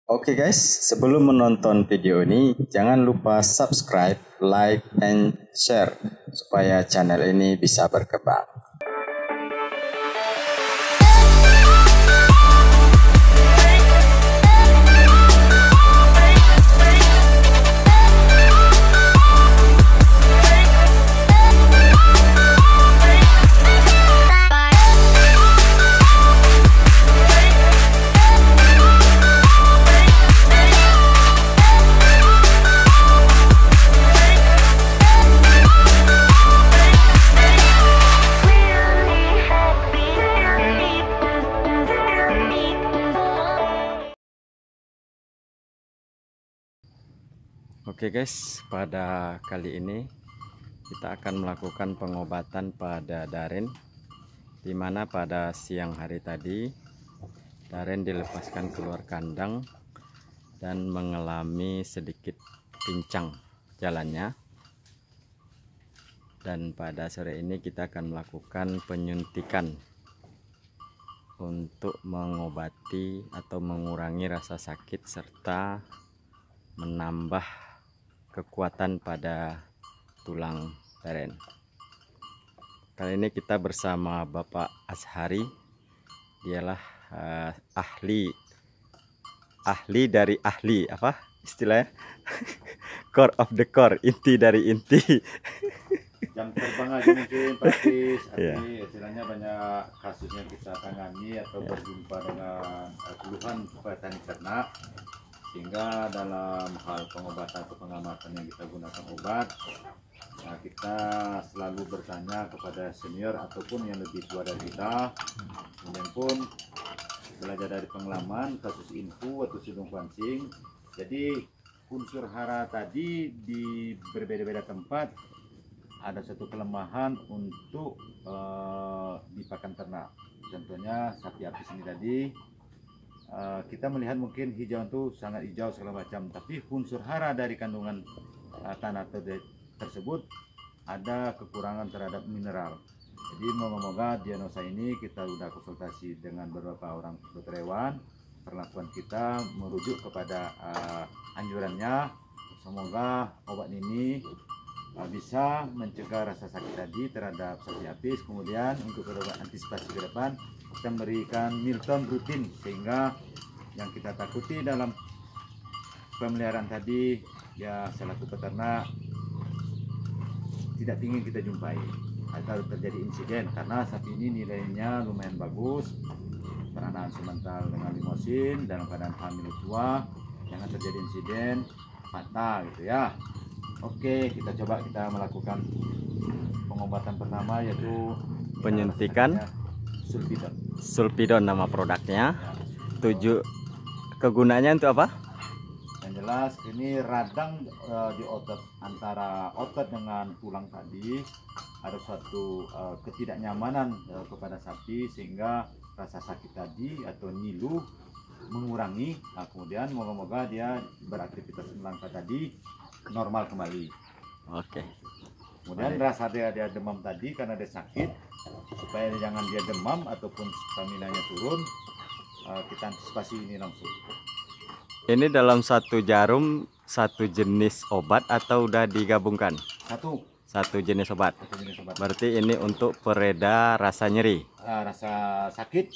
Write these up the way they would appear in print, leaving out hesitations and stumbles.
Oke guys, sebelum menonton video ini, jangan lupa subscribe, like, and share supaya channel ini bisa berkembang. Oke guys, pada kali ini kita akan melakukan pengobatan pada Daren, dimana pada siang hari tadi Daren dilepaskan keluar kandang dan mengalami sedikit pincang jalannya. Dan pada sore ini kita akan melakukan penyuntikan untuk mengobati atau mengurangi rasa sakit serta menambah kekuatan pada tulang Daren. Kali ini kita bersama Bapak Ashari. Dialah ahli dari ahli, apa istilahnya? Core of the core, inti dari inti. Jam terbang aja mungkin praktis, istilahnya banyak kasus yang kita tangani atau berjumpa dengan keluhan petani ternak, sehingga dalam hal pengobatan atau pengamatan yang kita gunakan obat, nah kita selalu bertanya kepada senior ataupun yang lebih tua dari kita, kemudian pun belajar dari pengalaman kasus info atau sidung pancing. Jadi unsur hara tadi di berbeda-beda tempat ada satu kelemahan untuk di pakan ternak. Contohnya sapi apis ini tadi, kita melihat mungkin hijau itu sangat hijau segala macam, tapi unsur hara dari kandungan tanah tersebut ada kekurangan terhadap mineral. Jadi moga-moga diagnosa ini kita sudah konsultasi dengan beberapa orang dokter hewan, perlakuan kita merujuk kepada anjurannya. Semoga obat ini bisa mencegah rasa sakit tadi terhadap sapi apis. Kemudian untuk antisipasi ke depan kita memberikan Milton rutin, sehingga yang kita takuti dalam pemeliharaan tadi ya selaku peternak tidak ingin kita jumpai atau terjadi insiden, karena sapi ini nilainya lumayan bagus, peranaan semental dengan limosin dalam keadaan hamil tua, jangan terjadi insiden fatal gitu ya. Oke, kita coba melakukan pengobatan pertama, yaitu Penyuntikan Sulpidon nama produknya. Kegunaannya untuk apa? Yang jelas ini radang di otot, antara otot dengan tulang tadi ada suatu ketidaknyamanan kepada sapi, sehingga rasa sakit tadi atau nyilu mengurangi. Nah, kemudian moga-moga dia beraktivitas melangkah tadi normal kembali. Oke. Kemudian rasa dia demam tadi karena dia sakit, supaya jangan dia demam ataupun stamina-nya turun, kita antisipasi ini langsung. Ini dalam satu jarum satu jenis obat atau udah digabungkan? Satu jenis obat. Berarti ini untuk pereda rasa nyeri. Rasa sakit,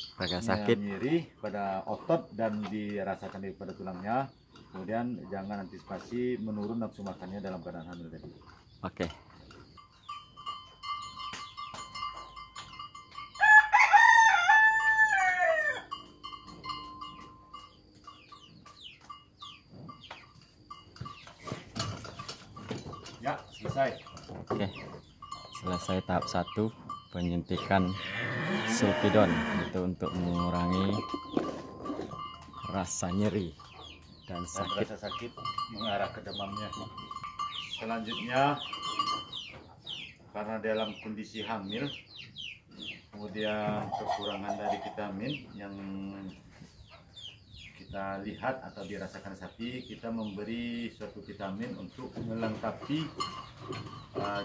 nyeri pada otot dan dirasakan pada tulangnya. Kemudian jangan antisipasi menurun nafsu makannya dalam keadaan hamil tadi. Oke. Ya, selesai. Oke. Selesai tahap 1 penyuntikan Sulpidon, itu untuk mengurangi rasa nyeri dan sakit. Rasa sakit mengarah ke demamnya. Selanjutnya, karena dalam kondisi hamil, kemudian kekurangan dari vitamin yang kita lihat atau dirasakan sapi, kita memberi suatu vitamin untuk melengkapi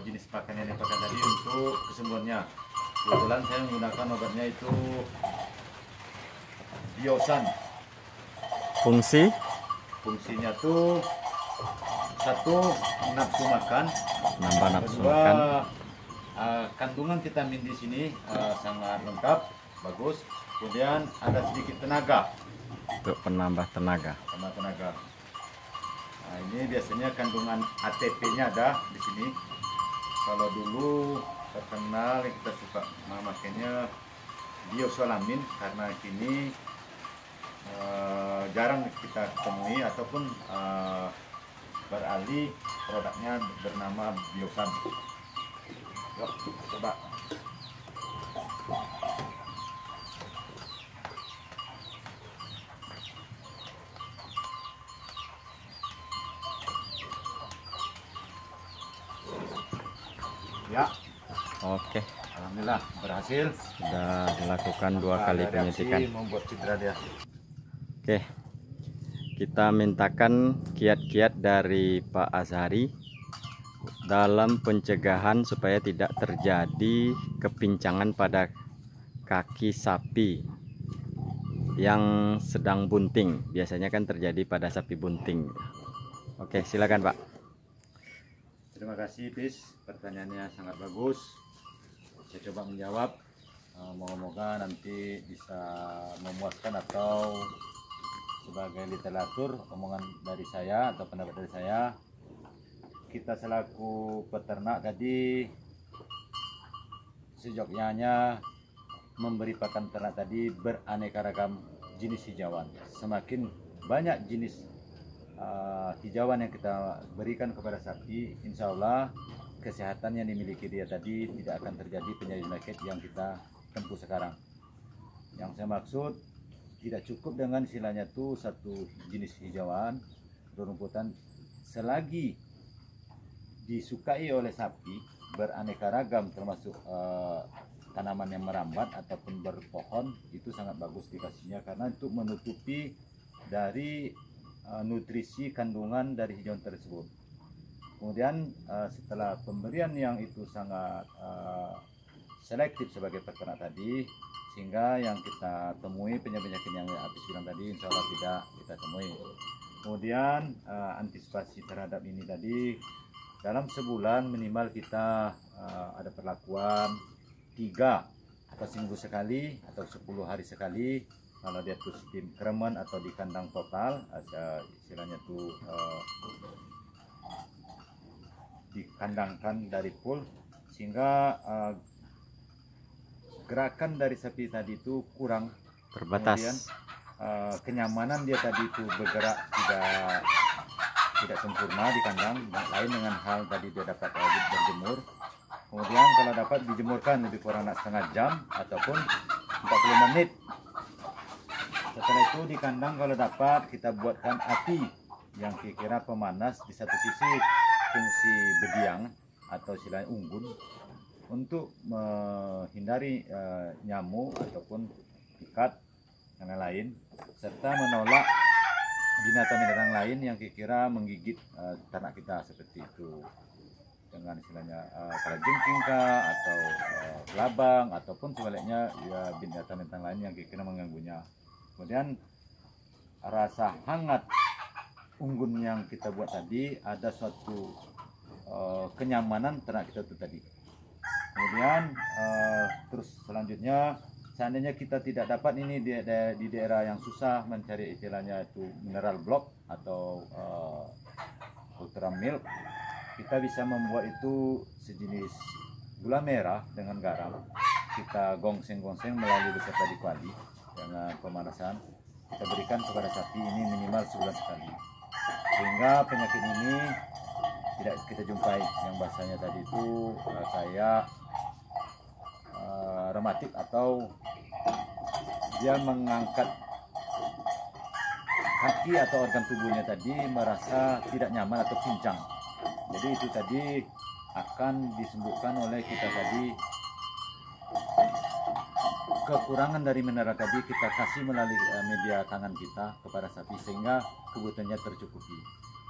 jenis pakan yang dipakai tadi untuk kesembuhannya. Kebetulan saya menggunakan obatnya itu Biosan. Fungsi Fungsinya tuh satu, nafsu makan. Nambah nafsu Kedua, makan. kandungan vitamin di sini sangat lengkap, bagus. Kemudian ada sedikit tenaga. Untuk penambah tenaga. Sama tenaga. Nah, ini biasanya kandungan ATP-nya ada di sini. Kalau dulu terkenal kita suka memakainya biosolamin, karena kini jarang kita temui ataupun beralih produknya bernama biosan. Yuk, coba. Ya, Oke, alhamdulillah berhasil. sudah dilakukan 2 kali Ada reaksi penyuntikan. membuat cedera dia. Oke, kita mintakan kiat-kiat dari Pak Azhari dalam pencegahan supaya tidak terjadi kepincangan pada kaki sapi yang sedang bunting. Biasanya kan terjadi pada sapi bunting. Oke, silakan Pak. Terima kasih Pis, pertanyaannya sangat bagus. Saya coba menjawab. Moga-moga nanti bisa memuaskan atau sebagai literatur omongan dari saya atau pendapat dari saya. Kita selaku peternak tadi sejoknya memberi pakan ternak tadi beraneka ragam jenis hijauan. Semakin banyak jenis hijauan yang kita berikan kepada sapi, insya Allah kesehatan yang dimiliki dia tadi tidak akan terjadi penyakit yang kita tempuh sekarang. Yang saya maksud, tidak cukup dengan istilahnya tuh satu jenis hijauan rumputan, selagi disukai oleh sapi beraneka ragam termasuk tanaman yang merambat ataupun berpohon, itu sangat bagus dikasihnya karena untuk menutupi dari nutrisi kandungan dari hijauan tersebut. Kemudian setelah pemberian yang itu sangat selektif sebagai peternak tadi, sehingga yang kita temui penyakit yang habis bilang tadi insya Allah tidak kita temui. Kemudian antisipasi terhadap ini tadi, dalam sebulan minimal kita ada perlakuan 3 atau seminggu sekali atau 10 hari sekali. Kalau dia tuh sistem kereman atau di kandang total, istilahnya tuh dikandangkan dari full, sehingga gerakan dari sapi tadi itu kurang Terbatas. Kemudian kenyamanan dia tadi itu bergerak tidak sempurna di kandang. Lain dengan hal tadi dia dapat berjemur. Kemudian kalau dapat dijemurkan lebih kurang setengah jam ataupun 40 menit. Setelah itu di kandang kalau dapat kita buatkan api yang kira-kira pemanas, di satu sisi fungsi bediang atau istilahnya unggun untuk menghindari nyamuk ataupun ikat yang lain, serta menolak binatang-binatang lain yang kira-kira menggigit ternak kita seperti itu, dengan istilahnya kalajengking atau kelabang ataupun sebaliknya ya binatang-binatang lain yang kira-kira mengganggunya. Kemudian rasa hangat unggun yang kita buat tadi ada suatu kenyamanan ternak kita itu tadi. Kemudian terus selanjutnya, seandainya kita tidak dapat ini di daerah yang susah mencari istilahnya itu mineral block atau ultra milk, kita bisa membuat itu sejenis gula merah dengan garam. Kita gongseng-gongseng melalui beserta di kuali dengan pemanasan, kita berikan kepada sapi ini minimal sebulan sekali, sehingga penyakit ini tidak kita jumpai. Yang bahasanya tadi itu kayak rematik atau dia mengangkat kaki atau organ tubuhnya tadi merasa tidak nyaman atau pincang. Jadi itu tadi akan disembuhkan oleh kita tadi. Kekurangan dari mineral tadi kita kasih melalui media tangan kita kepada sapi sehingga kebutuhannya tercukupi.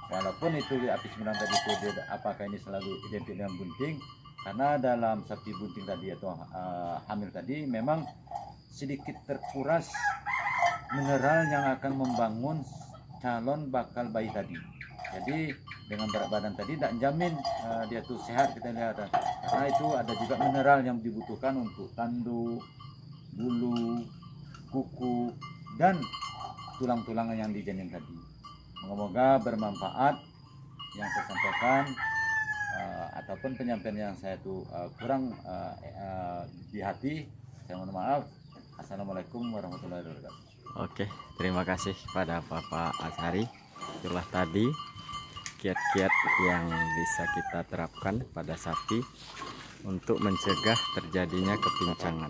Walaupun itu habis bilang tadi itu apakah ini selalu identik dengan bunting, karena dalam sapi bunting tadi atau hamil tadi memang sedikit terkuras mineral yang akan membangun calon bakal bayi tadi. Jadi dengan berat badan tadi tidak jamin dia tuh sehat, kita lihat, karena itu ada juga mineral yang dibutuhkan untuk tanduk, bulu, kuku, dan tulang-tulang yang di janin tadi. Moga-moga bermanfaat yang saya sampaikan, ataupun penyampaian yang saya tuh kurang di hati, saya mohon maaf. Assalamualaikum warahmatullahi wabarakatuh. Oke, terima kasih pada Bapak Azhari. Itulah tadi kiat-kiat yang bisa kita terapkan pada sapi untuk mencegah terjadinya kepincangan.